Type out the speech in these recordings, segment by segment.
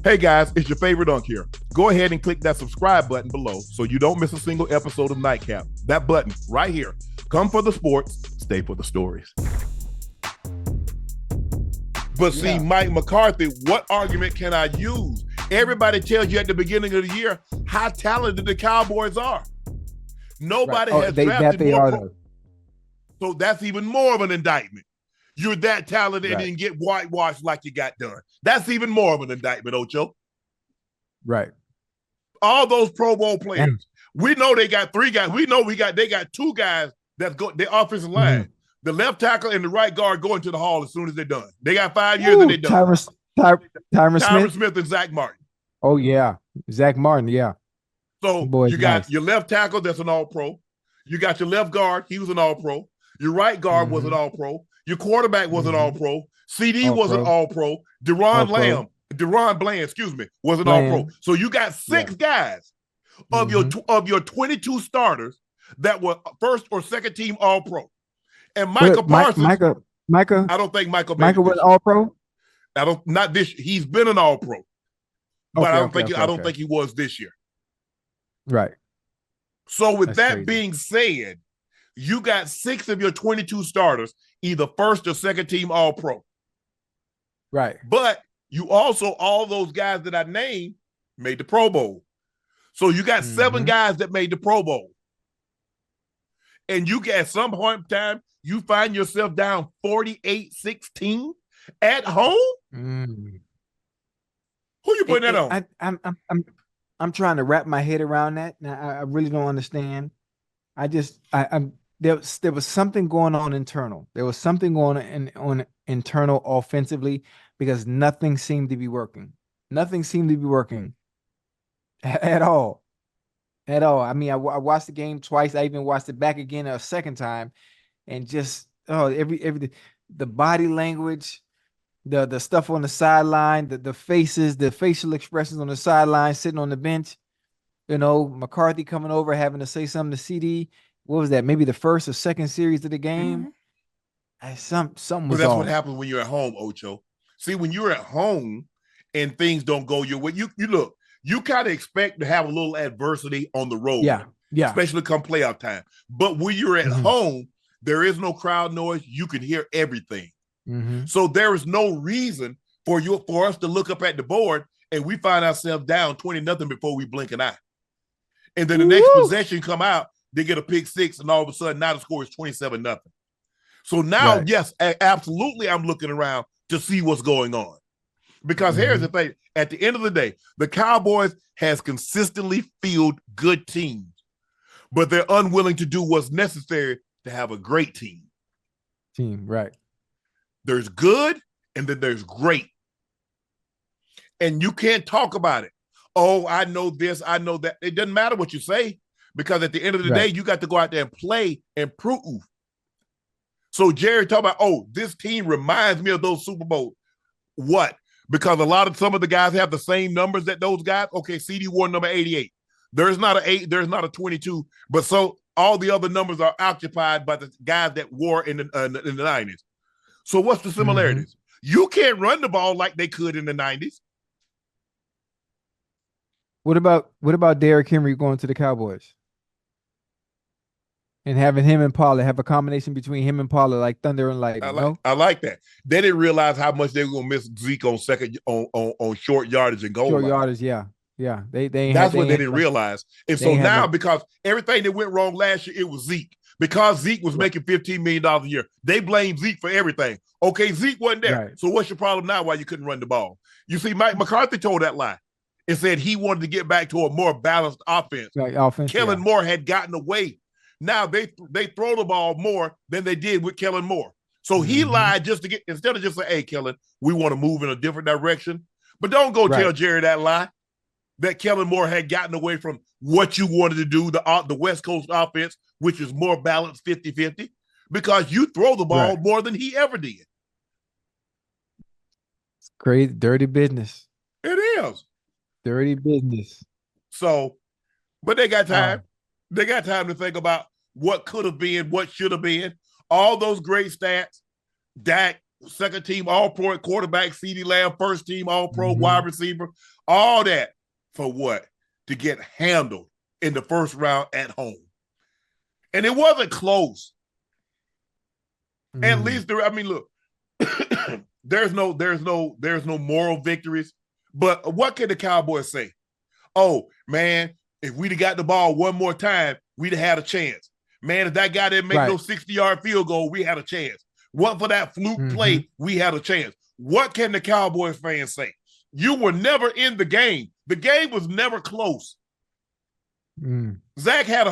Hey guys, it's your favorite Unk here. Go ahead and click that subscribe button below so you don't miss a single episode of Nightcap. That button right here. Come for the sports, stay for the stories. But see, Mike McCarthy, what argument can I use? Everybody tells you at the beginning of the year how talented the Cowboys are. Nobody has drafted more. So that's even more of an indictment. You're that talented and didn't get whitewashed like you got done. That's even more of an indictment, Ocho. Right. All those Pro Bowl players. We know they got 3 guys. We know they got 2 guys that go the offensive line. Mm-hmm. The left tackle and the right guard go into the hall as soon as they're done. They got 5 years and they're done. Tyron Smith and Zach Martin. Oh, yeah. Zach Martin, yeah. So you got your left tackle that's an all-pro. You got your left guard. He was an all-pro. Your right guard was an all-pro. Your quarterback was an all-pro. CD was an all-pro. Deron Bland, was an all-pro. So you got 6 guys of your 22 starters that were first or second team all-pro. And Micah Parsons. Micah. I don't think Michael was all-pro. Not this. He's been an all-pro, but I don't think he was this year. Right. So with that being said, you got 6 of your 22 starters either first or second team all-pro. Right. But you also, all those guys that I named made the Pro Bowl. So you got 7 guys that made the Pro Bowl. And you at some point in time, you find yourself down 48-16 at home? Who you putting that on? I'm trying to wrap my head around that. Now I really don't understand. There was something going on internal. There was something going on internal offensively because nothing seemed to be working. Nothing seemed to be working at all. At all. I mean, I watched the game twice. I even watched it back again a second time, and just the body language, the stuff on the sideline, the faces, the facial expressions on the sideline, sitting on the bench. You know, McCarthy coming over, having to say something to CD. What was that? Maybe the first or second series of the game. Something was off. That's what happens when you're at home, Ocho. See, when you're at home and things don't go your way, you look. You kind of expect to have a little adversity on the road. Yeah. Especially come playoff time. But when you're at home, there is no crowd noise. You can hear everything. So there is no reason for us to look up at the board and we find ourselves down 20-0 before we blink an eye. And then the next possession come out, they get a pick 6, and all of a sudden now the score is 27-0. So now, yes, absolutely, I'm looking around to see what's going on. Because here's the thing. At the end of the day, the Cowboys has consistently fielded good teams, but they're unwilling to do what's necessary to have a great team. Right. There's good, and then there's great. And you can't talk about it. Oh, I know this, I know that. It doesn't matter what you say, because at the end of the day, you got to go out there and play and prove. So Jerry talk about, this team reminds me of those Super Bowls. What? Because some of the guys have the same numbers that those guys. Okay, CD wore number 88. There's not an 8, there's not a 22, but so all the other numbers are occupied by the guys that wore in the 90s. So what's the similarities? You can't run the ball like they could in the 90s. What about Derrick Henry going to the Cowboys? And having him and Pollard have a combination between him and Pollard like thunder and lightning. I like that. They didn't realize how much they were gonna miss Zeke on second on short yardage and goal. Short yardage, yeah. They that's what they didn't realize. And so now, because everything that went wrong last year, it was Zeke. Because Zeke was making $15 million a year. They blamed Zeke for everything. Okay, Zeke wasn't there. Right. So what's your problem now why you couldn't run the ball? You see, Mike McCarthy told that lie and said he wanted to get back to a more balanced offense. Kellen Moore had gotten away. Now they throw the ball more than they did with Kellen Moore. So he lied just to get, instead of just saying, hey, Kellen, we want to move in a different direction. But don't go tell Jerry that lie, that Kellen Moore had gotten away from what you wanted to do, the West Coast offense, which is more balanced 50-50, because you throw the ball more than he ever did. It's crazy, dirty business. It is. Dirty business. So, but they got time. They got time to think about what could have been, what should have been. All those great stats. Dak second team All-Pro quarterback, CeeDee Lamb, first team All-Pro wide receiver, all that for what? To get handled in the first round at home. And it wasn't close. At least there, I mean, look, there's no moral victories. But what can the Cowboys say? Oh, man, if we'd have got the ball one more time, we'd have had a chance. Man, if that guy didn't make no 60-yard field goal, we had a chance. What for that fluke play, we had a chance. What can the Cowboys fans say? You were never in the game. The game was never close. Dak had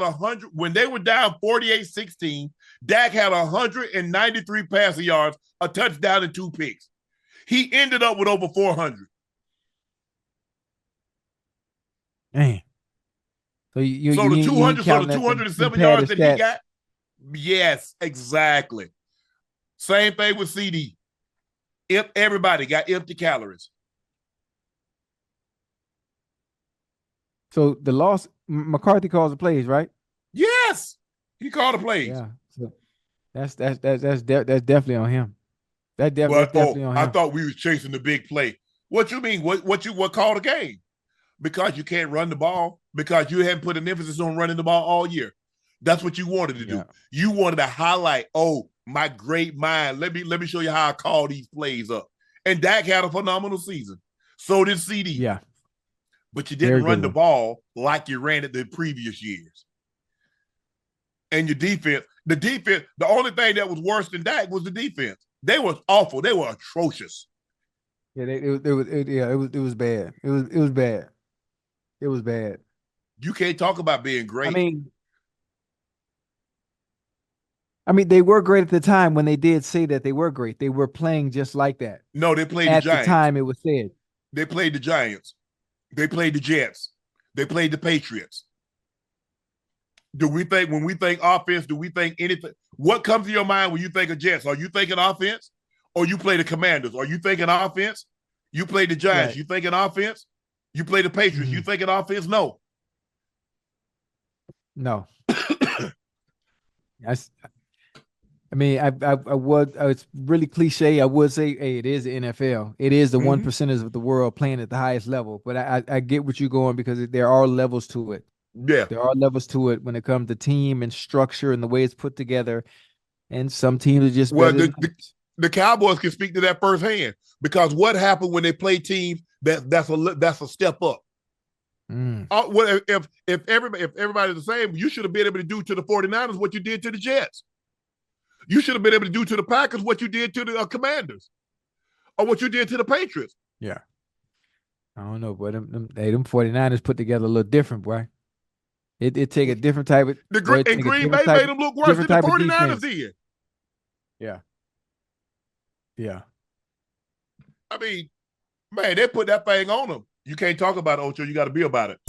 100 when they were down 48-16. Dak had 193 passing yards, a touchdown, and 2 picks. He ended up with over 400. Man. So the 207 yards that he got? Yes, exactly. Same thing with CD. If everybody got empty calories. So the loss, McCarthy calls the plays, right? Yes, he called the plays. Yeah, so that's definitely on him. That's definitely on him. I thought we was chasing the big play. What you mean? What called the game? Because you can't run the ball, because you haven't put an emphasis on running the ball all year. That's what you wanted to do. Yeah. You wanted to highlight, my great mind. Let me show you how I call these plays up. And Dak had a phenomenal season. So did CD. Yeah. But you didn't run the ball like you ran it the previous years. And your defense, the only thing that was worse than Dak was the defense. They were awful. They were atrocious. Yeah, it was bad. It was bad. It was bad. You can't talk about being great. I mean, they were great at the time when they did say that they were great. They were playing just like that. No, they played the Giants. At the time, it was said. They played the Giants. They played the Jets. They played the Patriots. When we think offense, do we think anything? What comes to your mind when you think of Jets? Are you thinking offense? Or you play the Commanders? Are you thinking offense? You play the Giants. Right. You thinking offense? You play the Patriots. You thinking offense? No. No. It's really cliche. I would say, hey, it is the NFL. It is the 1%ers of the world playing at the highest level. But I get what you're going, because there are levels to it. Yeah. There are levels to it when it comes to team and structure and the way it's put together. And some teams are just the Cowboys can speak to that firsthand, because what happened when they play teams that's a step up. If everybody's the same, you should have been able to do to the 49ers what you did to the Jets. You should have been able to do to the Packers what you did to the Commanders, or what you did to the Patriots. Yeah. I don't know, but them 49ers put together a little different, boy. It take a different type of... And Green Bay made them look worse than the 49ers did. Yeah. Yeah. I mean, man, they put that thing on them. You can't talk about it, Ocho. You got to be about it.